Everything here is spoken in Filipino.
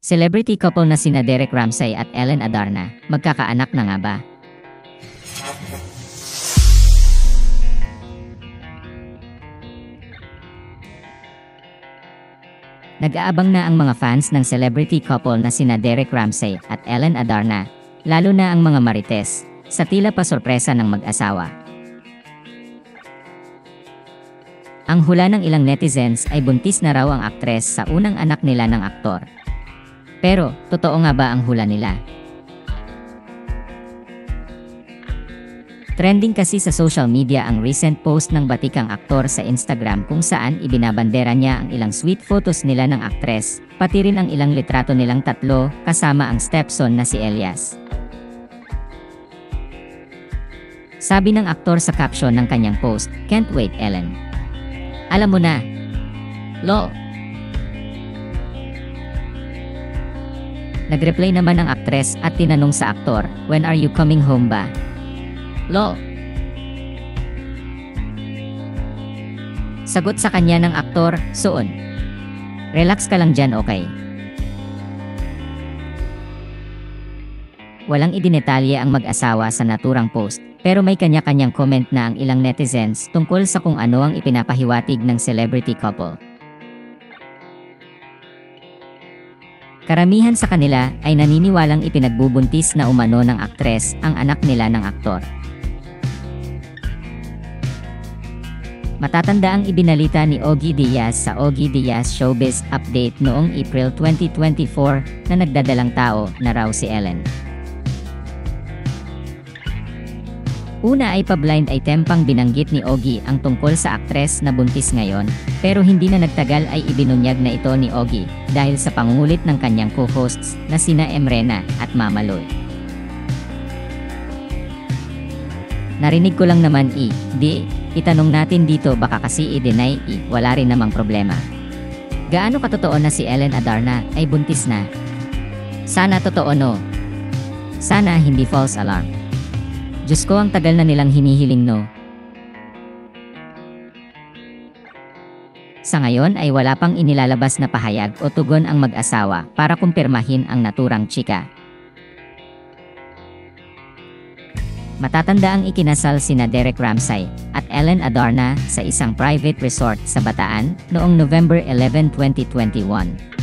Celebrity couple na sina Derek Ramsay at Ellen Adarna, magkakaanak na nga ba? Nag-aabang na ang mga fans ng celebrity couple na sina Derek Ramsay at Ellen Adarna, lalo na ang mga marites, sa tila pa sorpresa ng mag-asawa. Ang hula ng ilang netizens ay buntis na raw ang aktres sa unang anak nila ng aktor. Pero, totoo nga ba ang hula nila? Trending kasi sa social media ang recent post ng batikang aktor sa Instagram kung saan ibinabandera niya ang ilang sweet photos nila ng aktres, pati rin ang ilang litrato nilang tatlo kasama ang stepson na si Elias. Sabi ng aktor sa caption ng kanyang post, "Can't wait, Ellen. Alam mo na. Lo." Nagreply naman ang aktres at tinanong sa aktor, "When are you coming home ba?" "Lo." Sagot sa kanya ng aktor, "Soon. Relax ka lang dyan, okay?" Walang idinetalye ang mag-asawa sa naturang post, pero may kanya-kanyang comment na ang ilang netizens tungkol sa kung ano ang ipinapahiwatig ng celebrity couple. Karamihan sa kanila ay naniniwalang ipinagbubuntis na umano ng aktres ang anak nila ng aktor. Matatanda ang ibinalita ni Ogie Diaz sa Ogie Diaz Showbiz Update noong April 2024 na nagdadalang tao na raw si Ellen. Una ay pa-blind item pang binanggit ni Ogie ang tungkol sa aktres na buntis ngayon, pero hindi na nagtagal ay ibinunyag na ito ni Ogie dahil sa pangungulit ng kanyang co-hosts na sina Emrena at Mama Loy. "Narinig ko lang naman itanong natin dito baka kasi i-deny wala rin namang problema. Gaano katotoo na si Ellen Adarna ay buntis na? Sana totoo no. Sana hindi false alarm. Diyos ko ang tagal na nilang hinihiling no." Sa ngayon ay wala pang inilalabas na pahayag o tugon ang mag-asawa para kumpirmahin ang naturang chika. Matatanda ang ikinasal sina Derek Ramsay at Ellen Adarna sa isang private resort sa Bataan noong November 11, 2021.